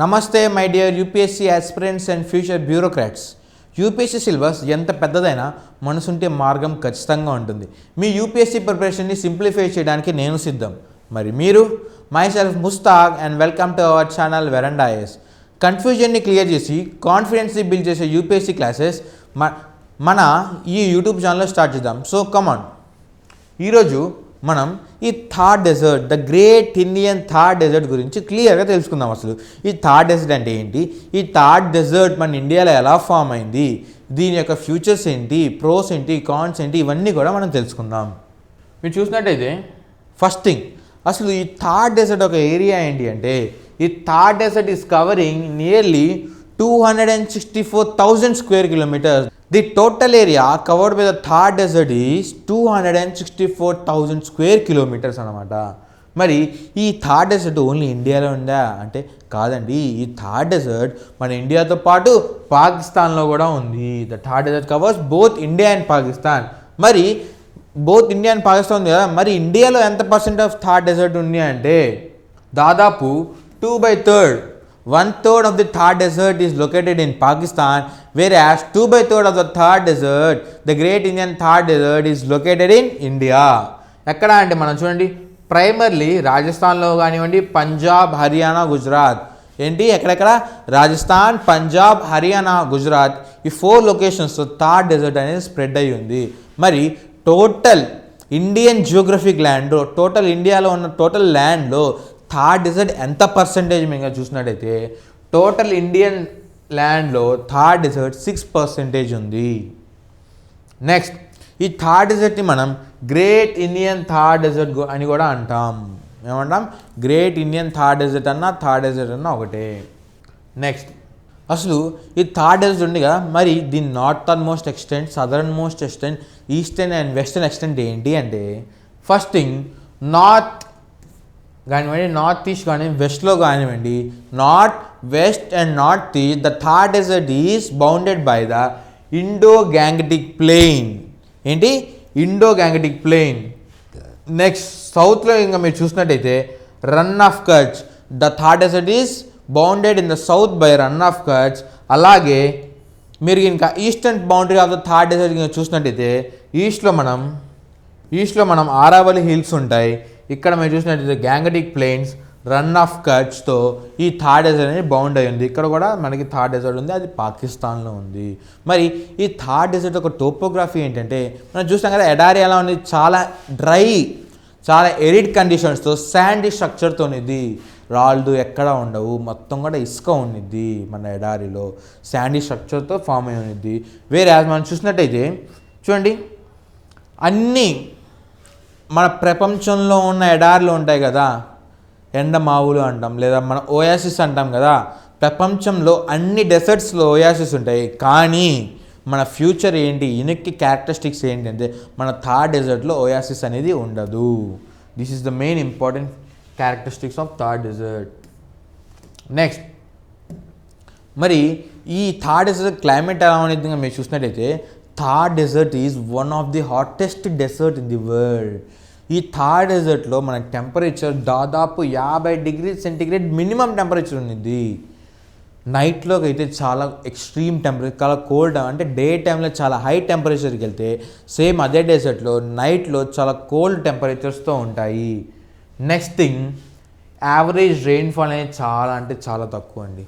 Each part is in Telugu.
నమస్తే my dear UPSC aspirants and future bureaucrats. UPSC syllabus ఎంత పెద్దదైనా మనసుంటే మార్గం ఖచ్చితంగా ఉంటుంది. మీ యూపీఎస్సీ ప్రిపరేషన్ని సింప్లిఫై చేయడానికి నేను సిద్ధం. మరి మీరు myself Mushtaq and welcome to our channel Veranda IAS. కన్ఫ్యూజన్ని క్లియర్ చేసి కాన్ఫిడెన్స్ని బిల్డ్ చేసే యూపీఎస్సీ క్లాసెస్ మన ఈ యూట్యూబ్ ఛానల్లో స్టార్ట్ చేద్దాం. సో కమాన్, ఈరోజు మనం ఈ Thar desert, the great Indian Thar desert గురించి క్లియర్గా తెలుసుకుందాం. అసలు ఈ థార్ డెజర్ట్ అంటే ఏంటి, ఈ థార్ డెజర్ట్ మన ఇండియాలో ఎలా ఫామ్ అయింది, దీని యొక్క ఫ్యూచర్స్ ఏంటి, ప్రోస్ ఏంటి, కాన్స్ ఏంటి, ఇవన్నీ కూడా మనం తెలుసుకుందాం. మీరు చూసినట్టయితే ఫస్ట్ థింగ్, అసలు ఈ థార్ డెజర్ట్ ఒక ఏరియా ఏంటి అంటే, ఈ Thar desert is covering nearly 264,000 square kilometers. The total area covered by the Thar desert is 264,000 square kilometers అన్నమాట. మరి ఈ థార్ డెజర్ట్ ఓన్లీ ఇండియాలో ఉందా అంటే కాదండి. ఈ థార్ డెజర్ట్ మన ఇండియాతో పాటు పాకిస్తాన్లో కూడా ఉంది. The Thar desert covers both India and Pakistan. మరి బోత్ ఇండియా అండ్ పాకిస్తాన్ ఉంది కదా, మరి ఇండియాలో ఎంత పర్సెంట్ ఆఫ్ థార్ డెజర్ట్ ఉంది అంటే దాదాపు 2/3. 1/3 of the Thar desert is located in Pakistan, whereas 2/3 of the Thar desert, the Great Indian Thar desert, is located in India. ఎక్కడ అంటే మనం చూడండి, ప్రైమర్లీ రాజస్థాన్లో కానివ్వండి, పంజాబ్, హర్యానా, గుజరాత్. ఏంటి ఎక్కడెక్కడ? రాజస్థాన్, పంజాబ్, హర్యానా, గుజరాత్. ఈ 4 లొకేషన్స్లో థార్ డెజర్ట్ అనేది స్ప్రెడ్ అయ్యి ఉంది. మరి total Indian geographic land, total ఇండియాలో ఉన్న టోటల్ ల్యాండ్లో థార్ డెజర్ట్ ఎంత పర్సెంటేజ్ మేము చూసినట్టయితే టోటల్ ఇండియన్ ల్యాండ్లో థార్ డెజర్ట్ 6% ఉంది. నెక్స్ట్, ఈ థార్ డెజర్ట్ని మనం గ్రేట్ ఇండియన్ థార్ డెజర్ట్ అని కూడా అంటాం. ఏమంటాం? గ్రేట్ ఇండియన్ థార్ డెజర్ట్ అన్న థార్ డెజర్ట్ అన్న ఒకటే. నెక్స్ట్, అసలు ఈ థార్ డెజర్ట్ ఉంది కదా, మరి దీని northern most extent, southern most extent, eastern and western extent ఏంటి అంటే, ఫస్ట్ థింగ్ నార్త్ కానివ్వండి, నార్త్ ఈస్ట్ కానివ్వండి, వెస్ట్లో కానివ్వండి, north west and north east, the Thar desert is bounded by the Indo Gangetic plain. ఏంటి? Indo Gangetic plain. నెక్స్ట్, సౌత్లో ఇంకా మీరు చూసినట్టయితే Rann of Kutch, the Thar desert is bounded in the south by Rann of Kutch. అలాగే మీరు ఇంకా eastern boundary of the Thar dessert ఇంకా చూసినట్టయితే ఈస్ట్లో మనం ఆరావళి హిల్స్ ఉంటాయి. ఇక్కడ మీరు చూసినట్టయితే గ్యాంగటిక్ ప్లెయిన్స్, రన్ ఆఫ్ కచ్తో ఈ థార్ డెజర్ట్ అనేది బౌండ్ అయి ఉంది. ఇక్కడ కూడా మనకి థార్ డెజర్ట్ ఉంది, అది పాకిస్తాన్లో ఉంది. మరి ఈ థార్ డెజర్ట్ ఒక టోపోగ్రఫీ ఏంటంటే, మనం చూస్తాం కదా ఎడారి ఎలా ఉంది, చాలా డ్రై, చాలా ఎరిడ్ కండిషన్స్తో, శాండీ స్ట్రక్చర్తో ఉంది. రాళ్ళు ఎక్కడ ఉండవు, మొత్తం కూడా ఇసుక ఉండిద్ది మన ఎడారిలో, శాండీ స్ట్రక్చర్తో ఫామ్ అయి ఉన్నది. వేరే మనం చూసినట్టయితే చూడండి, అన్నీ మన ప్రపంచంలో ఉన్న ఎడార్లు ఉంటాయి కదా, ఎండమావులు అంటాం, లేదా మన ఓయాసిస్ అంటాం కదా. ప్రపంచంలో అన్ని డెసర్ట్స్లో ఓయాసిస్ ఉంటాయి, కానీ మన ఫ్యూచర్ ఏంటి, యూనిక్ క్యారెక్టరిస్టిక్స్ ఏంటి అంటే మన థార్ డెజర్ట్లో ఓయాసిస్ అనేది ఉండదు. This is the main important characteristics of Thar desert. Next, మరి ఈ థార్ డెజర్ట్ క్లైమేట్ ఎలా ఉండేది మీరు చూసినట్టయితే, Thar desert is one of the hottest desert in the world. ఈ థార్ డెజర్ట్లో మన టెంపరేచర్ దాదాపు 50 degrees సెంటిగ్రేడ్ మినిమం టెంపరేచర్ ఉంది. నైట్లోకి అయితే చాలా ఎక్స్ట్రీమ్ టెంపరేచర్, చాలా కోల్డ్, అంటే డే టైంలో చాలా హై టెంపరేచర్కి వెళ్తే సేమ్ అదే డెజర్ట్లో నైట్లో చాలా కోల్డ్ టెంపరేచర్స్తో ఉంటాయి. నెక్స్ట్ థింగ్, యావరేజ్ రెయిన్ఫాల్ అనేది చాలా అంటే చాలా తక్కువ అండి.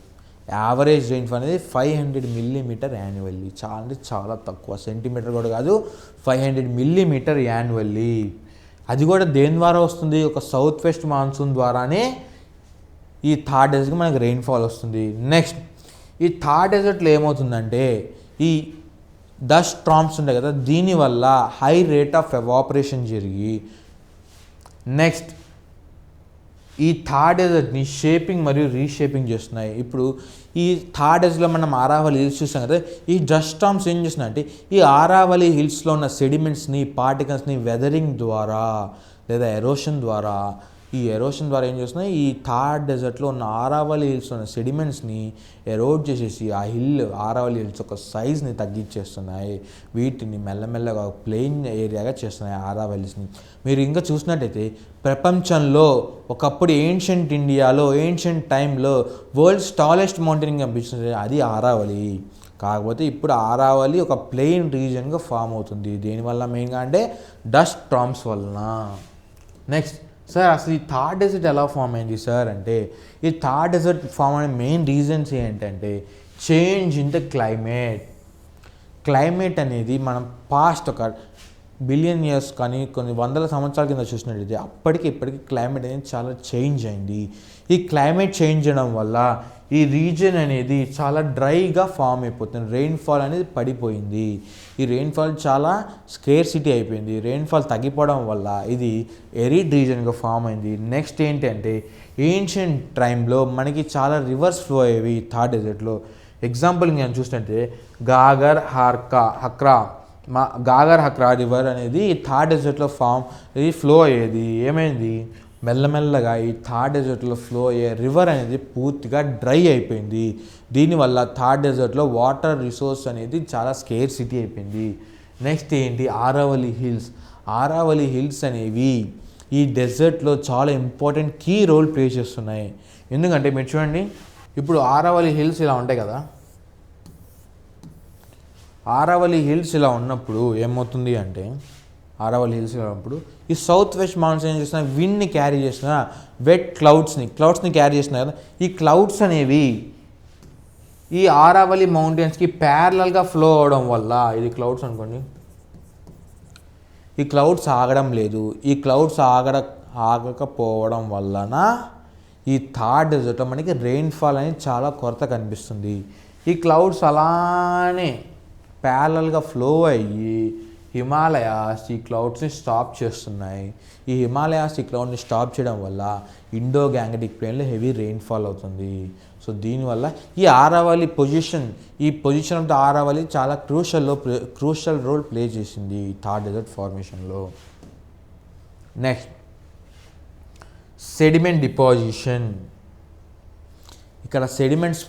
యావరేజ్ రెయిన్ఫాల్ అనేది 500 millimeter యాన్యువల్లీ. చాలా అంటే చాలా తక్కువ, సెంటీమీటర్ కూడా కాదు, 500 millimeter యాన్యువల్లీ. అది కూడా దేని ద్వారా వస్తుంది? ఒక సౌత్ వెస్ట్ మాన్సూన్ ద్వారానే ఈ థార్ డెజర్ట్కి మనకి రెయిన్ఫాల్ వస్తుంది. నెక్స్ట్, ఈ థార్ డెజర్ట్లో ఏమవుతుందంటే ఈ డస్ట్ స్టార్మ్స్ ఉంటాయి కదా, దీనివల్ల హై రేట్ ఆఫ్ ఎవాపరేషన్ జరిగి నెక్స్ట్ ఈ థార్ డెజర్ట్ని షేపింగ్ మరియు రీషేపింగ్ చేస్తున్నాయి. ఇప్పుడు ఈ థార్ డెజర్ట్లో మనం ఆరావళి హిల్స్ చూస్తాం కదా, ఈ డస్ట్ స్టార్మ్స్ ఏం చేస్తున్నాయి అంటే ఈ ఆరావళి హిల్స్లో ఉన్న సెడిమెంట్స్ని, పార్టికల్స్ని వెదరింగ్ ద్వారా లేదా ఎరోషన్ ద్వారా ఈ ఎరోషన్ ద్వారా ఏం చేస్తున్నాయి, ఈ థార్ డెజర్ట్లో ఉన్న ఆరావళి హిల్స్ ఉన్న సెడిమెంట్స్ని ఎరోడ్ చేసేసి ఆ ఆరావళి హిల్స్ యొక్క సైజ్ని తగ్గించేస్తున్నాయి. వీటిని మెల్లమెల్లగా ప్లెయిన్ ఏరియాగా చేస్తున్నాయి ఆరావళిస్ని. మీరు ఇంకా చూసినట్టయితే ప్రపంచంలో ఒకప్పుడు ఏన్షియంట్ ఇండియాలో ఏన్షియంట్ టైంలో వరల్డ్స్ టాలెస్ట్ మౌంటైన్ కనిపిస్తుంది, అది ఆరావళి. కాకపోతే ఇప్పుడు ఆరావళి ఒక ప్లెయిన్ రీజన్గా ఫామ్ అవుతుంది. దేనివల్ల మెయిన్గా అంటే డస్ట్ స్టార్మ్స్ వలన. నెక్స్ట్ సార్, అసలు ఈ థార్ డెజర్ట్ ఎలా ఫామ్ అయింది సార్ అంటే, ఈ థార్ డెజర్ట్ ఫామ్ అనే మెయిన్ రీజన్స్ ఏంటంటే చేంజ్ ఇన్ ద క్లైమేట్ అనేది మనం పాస్ట్ ఒక బిలియన్ ఇయర్స్ కానీ కొన్ని వందల సంవత్సరాల కింద చూసినట్టయితే అప్పటికి ఇప్పటికి క్లైమేట్ అనేది చాలా చేంజ్ అయింది. ఈ క్లైమేట్ చేంజ్ చేయడం వల్ల ఈ రీజన్ అనేది చాలా డ్రైగా ఫామ్ అయిపోతుంది. రెయిన్ఫాల్ అనేది పడిపోయింది. ఈ రెయిన్ఫాల్ చాలా స్కేర్సిటీ అయిపోయింది. రెయిన్ఫాల్ తగ్గిపోవడం వల్ల ఇది ఎరిడ్ రీజన్గా ఫామ్ అయింది. నెక్స్ట్ ఏంటంటే ఏన్షియంట్ టైంలో మనకి చాలా రివర్స్ ఫ్లో అయ్యేవి థార్ డెజర్ట్లో. ఎగ్జాంపుల్ నేను చూసినట్టే గాగర్ హక్రా రివర్ అనేది థార్ డెజర్ట్లో ఇది ఫ్లో అయ్యేది. ఏమైంది, మెల్లమెల్లగా ఈ థార్ డెజర్ట్లో ఫ్లో అయ్యే రివర్ అనేది పూర్తిగా డ్రై అయిపోయింది. దీనివల్ల థార్ డెజర్ట్లో వాటర్ రిసోర్స్ అనేది చాలా స్కేర్సిటీ అయిపోయింది. నెక్స్ట్ ఏంటి, ఆరావళి హిల్స్ అనేవి ఈ డెజర్ట్లో చాలా ఇంపార్టెంట్ కీ రోల్ ప్లే చేస్తున్నాయి. ఎందుకంటే మీరు చూడండి, ఇప్పుడు ఆరావళి హిల్స్ ఇలా ఉంటాయి కదా, ఆరావళి హిల్స్ ఇలా ఉన్నప్పుడు ఏమవుతుంది అంటే, ఆరావళి హిల్స్ ఇలా ఉన్నప్పుడు ఈ సౌత్ వెస్ట్ మౌంటైన్స్ ఏం చేస్తున్నా, విండ్ని క్యారీ చేస్తున్నా, వెట్ క్లౌడ్స్ని క్యారీ చేస్తున్నా కదా. ఈ క్లౌడ్స్ అనేవి ఈ ఆరావళి మౌంటైన్స్కి ప్యారలల్గా ఫ్లో అవడం వల్ల, ఇది క్లౌడ్స్ అనుకోండి, ఈ క్లౌడ్స్ ఆగడం లేదు. ఈ క్లౌడ్స్ ఆగకపోవడం వలన ఈ థార్ డెజర్ట్లో మనకి రెయిన్ఫాల్ అనేది చాలా కొరత కనిపిస్తుంది. ఈ క్లౌడ్స్ అలానే ప్యారలల్గా ఫ్లో అయ్యి హిమాలయాస్ ఈ క్లౌడ్స్ని స్టాప్ చేస్తున్నాయి. ఈ హిమాలయాస్ ఈ క్లౌడ్ని స్టాప్ చేయడం వల్ల ఇండో గ్యాంగటిక్ ప్లేన్లో హెవీ రెయిన్ఫాల్ అవుతుంది. సో దీనివల్ల ఈ పొజిషన్ ఆఫ్ ద ఆరావళి చాలా క్రూషల్ రోల్ ప్లే చేసింది థార్ డెజర్ట్ ఫార్మేషన్లో. Next sediment deposition. ఇక్కడ సెడిమెంట్స్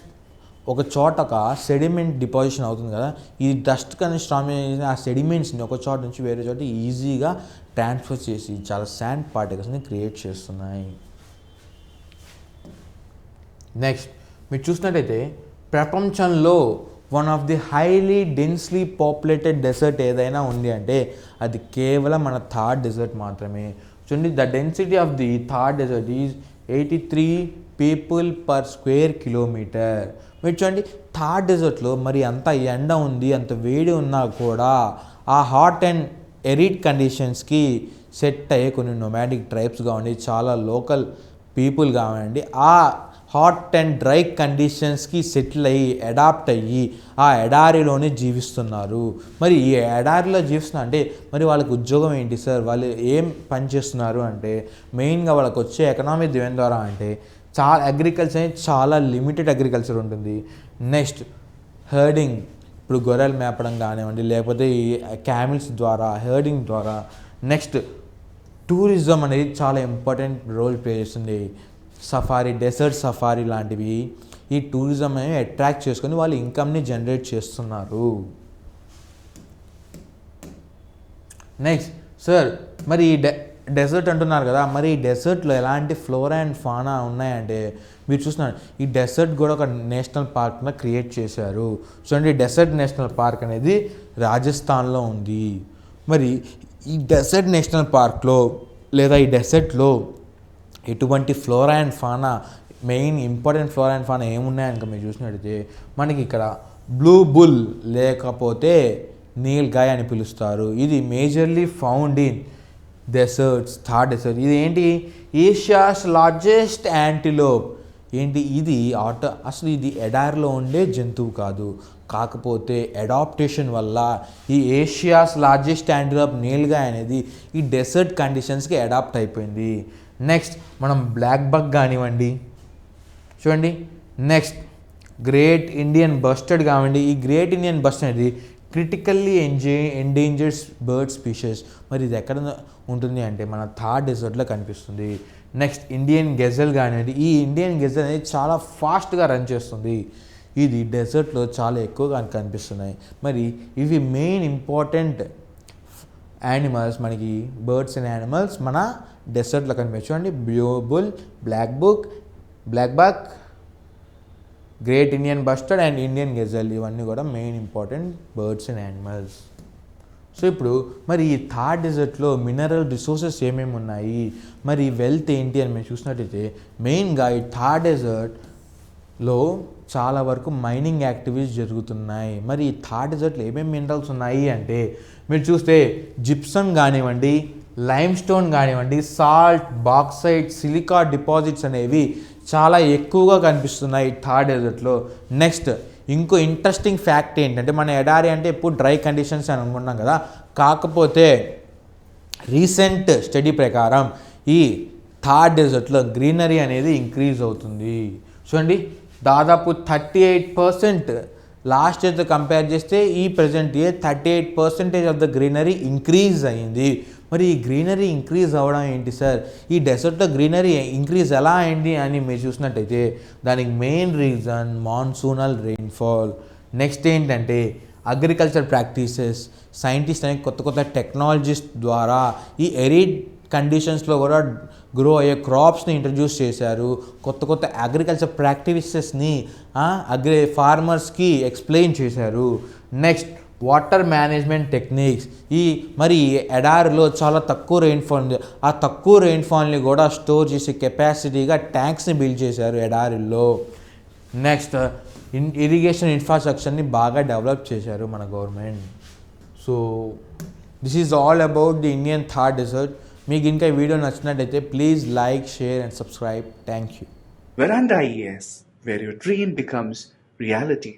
ఒక చోట ఒక సెడిమెంట్ డిపాజిషన్ అవుతుంది కదా, ఈ డస్ట్ కానీ స్టార్మ్ ఆ సెడిమెంట్స్ని ఒక చోట నుంచి వేరే చోట ఈజీగా ట్రాన్స్ఫర్ చేసి చాలా శాండ్ పార్టికల్స్ని క్రియేట్ చేస్తున్నాయి. నెక్స్ట్ మీరు చూసినట్టయితే ప్రపంచంలో one of the highly densely populated desert ఏదైనా ఉంది అంటే అది కేవలం మన థార్ డెజర్ట్ మాత్రమే. చూడండి, the density of the Thar desert is 83 people per square kilometer. మీరు చూడండి, థార్ డెజర్ట్లో మరి అంత ఎండ ఉంది, అంత వేడి ఉన్నా కూడా ఆ హాట్ అండ్ ఎరిడ్ కండిషన్స్కి సెట్ అయ్యే కొన్ని నొమాడిక్ ట్రైబ్స్ కావండి, చాలా లోకల్ పీపుల్ కావండి, ఆ హాట్ అండ్ డ్రై కండిషన్స్కి సెటిల్ అయ్యి అడాప్ట్ అయ్యి ఆ ఎడారిలోనే జీవిస్తున్నారు. మరి ఈ ఎడారిలో జీవిస్తున్నా అంటే మరి వాళ్ళకి ఉద్యోగం ఏంటి సార్, వాళ్ళు ఏం పని చేస్తున్నారు అంటే మెయిన్గా వాళ్ళకి వచ్చే ఎకనామిక్ దేని ద్వారా అంటే అగ్రికల్చర్ అనేది చాలా లిమిటెడ్ అగ్రికల్చర్ ఉంటుంది. నెక్స్ట్ హర్డింగ్, ఇప్పుడు గొర్రెలు మేపడం కానివ్వండి, లేకపోతే ఈ క్యామిల్స్ ద్వారా హర్డింగ్ ద్వారా. నెక్స్ట్ టూరిజం అనేది చాలా ఇంపార్టెంట్ రోల్ ప్లే చేస్తుంది. డెసర్ట్ సఫారీ లాంటివి ఈ టూరిజం అనేది అట్రాక్ట్ చేసుకొని వాళ్ళు ఇన్కమ్ని జనరేట్ చేస్తున్నారు. నెక్స్ట్ సార్, మరి ఈ డెజర్ట్ అంటున్నారు కదా, మరి ఈ డెజర్ట్లో ఎలాంటి ఫ్లోరా అండ్ ఫానా ఉన్నాయంటే మీరు చూస్తున్నారు, ఈ డెజర్ట్ కూడా ఒక నేషనల్ పార్క్గా క్రియేట్ చేశారు. చూడండి, డెజర్ట్ నేషనల్ పార్క్ అనేది రాజస్థాన్లో ఉంది. మరి ఈ డెజర్ట్ నేషనల్ పార్క్లో లేదా ఈ డెజర్ట్లో ఎటువంటి flora and fauna, main important flora and fauna ఏమున్నాయనుక మీరు చూసినట్టయితే మనకి ఇక్కడ బ్లూ బుల్ లేకపోతే నీల్ గాయ్ అని పిలుస్తారు. ఇది majorly found in deserts, Thar desert. ఇది ఏంటి, ఏషియాస్ లార్జెస్ట్ యాంటిలోప్. ఏంటి ఇది అసలు ఇది ఎడారిలో ఉండే జంతువు కాదు, కాకపోతే అడాప్టేషన్ వల్ల ఈ ఏషియాస్ లార్జెస్ట్ యాంటిలోప్ నీల్గా అనేది ఈ డెసర్ట్ కండిషన్స్కి అడాప్ట్ అయిపోయింది. నెక్స్ట్ మనం బ్లాక్ బక్ కానివ్వండి, చూడండి. నెక్స్ట్ గ్రేట్ ఇండియన్ బస్టర్డ్ కానివ్వండి, ఈ గ్రేట్ ఇండియన్ బస్టర్డ్ అనేది క్రిటికల్లీ ఎండేంజర్డ్ బర్డ్ స్పీషీస్. మరి ఇది ఎక్కడ ఉంటుంది అంటే మన థార్ డెజర్ట్లో కనిపిస్తుంది. నెక్స్ట్ ఇండియన్ గెజల్ కానివ్వండి, ఈ ఇండియన్ గెజల్ అనేది చాలా ఫాస్ట్గా రన్ చేస్తుంది. ఇది డెజర్ట్లో చాలా ఎక్కువగా కనిపిస్తున్నాయి. మరి ఇవి మెయిన్ ఇంపార్టెంట్ యానిమల్స్, మనకి బర్డ్స్ అండ్ యానిమల్స్ మన డెజర్ట్లో కనిపించు అండి. Blue bull, black buck, great Indian bustard and Indian gazelle, ఇవన్నీ కూడా main important birds and animals. So ఇప్పుడు మరి ఈ థార్ డెజర్ట్లో మినరల్ రిసోర్సెస్ ఏమేమి ఉన్నాయి, మరి వెల్త్ ఏంటి అని మేము చూసినట్టయితే మెయిన్గా ఈ థార్ డెజర్ట్లో చాలా వరకు మైనింగ్ యాక్టివిటీస్ జరుగుతున్నాయి. మరి ఈ థార్ డెజర్ట్లో ఏమేమి మినరల్స్ ఉన్నాయి అంటే మీరు చూస్తే జిప్సమ్ కానివ్వండి, లైమ్ స్టోన్ కానివ్వండి, సాల్ట్, బాక్సైట్, సిలికా డిపాజిట్స్ అనేవి చాలా ఎక్కువగా కనిపిస్తున్నాయి థార్ డెజర్ట్లో. నెక్స్ట్ ఇంకో ఇంట్రెస్టింగ్ ఫ్యాక్ట్ ఏంటంటే, మన ఎడారి అంటే ఎప్పుడు డ్రై కండిషన్స్ అని అనుకున్నాం కదా, కాకపోతే రీసెంట్ స్టడీ ప్రకారం ఈ థార్ డెజర్ట్లో గ్రీనరీ అనేది ఇంక్రీజ్ అవుతుంది. చూడండి, దాదాపు 38% లాస్ట్ ఇయర్తో కంపేర్ చేస్తే ఈ present year 38% of the greenery increase అయ్యింది. మరి ఈ గ్రీనరీ ఇంక్రీజ్ అవ్వడం ఏంటి సార్, ఈ డెజర్ట్లో గ్రీనరీ ఇంక్రీజ్ ఎలా అయింది అని మీరు చూసినట్టయితే దానికి main reason monsoonal rainfall. Next ఏంటంటే అగ్రికల్చర్ ప్రాక్టీసెస్, సైంటిస్ట్ అనే కొత్త టెక్నాలజీస్ ద్వారా ఈ ఎరిడ్ కండిషన్స్లో కూడా గ్రో అయ్యే క్రాప్స్ని ఇంట్రడ్యూస్ చేశారు. కొత్త అగ్రికల్చర్ ప్రాక్టీసెస్ని ఫార్మర్స్కి ఎక్స్ప్లెయిన్ చేశారు. నెక్స్ట్ వాటర్ మేనేజ్మెంట్ టెక్నిక్స్, మరి ఎడారిలో చాలా తక్కువ రెయిన్ఫాల్ ఉంది, ఆ తక్కువ రెయిన్ఫాల్ని కూడా స్టోర్ చేసే కెపాసిటీగా ట్యాంక్స్ని బిల్డ్ చేశారు ఎడారిల్లో. నెక్స్ట్ ఇరిగేషన్ ఇన్ఫ్రాస్ట్రక్చర్ని బాగా డెవలప్ చేశారు మన government. So this is all about the Indian Thar desert. మీకు ఇంకా ఈ వీడియో నచ్చినట్టయితే please like, share and subscribe. Thank you. Veranda IAS, where your dream becomes reality.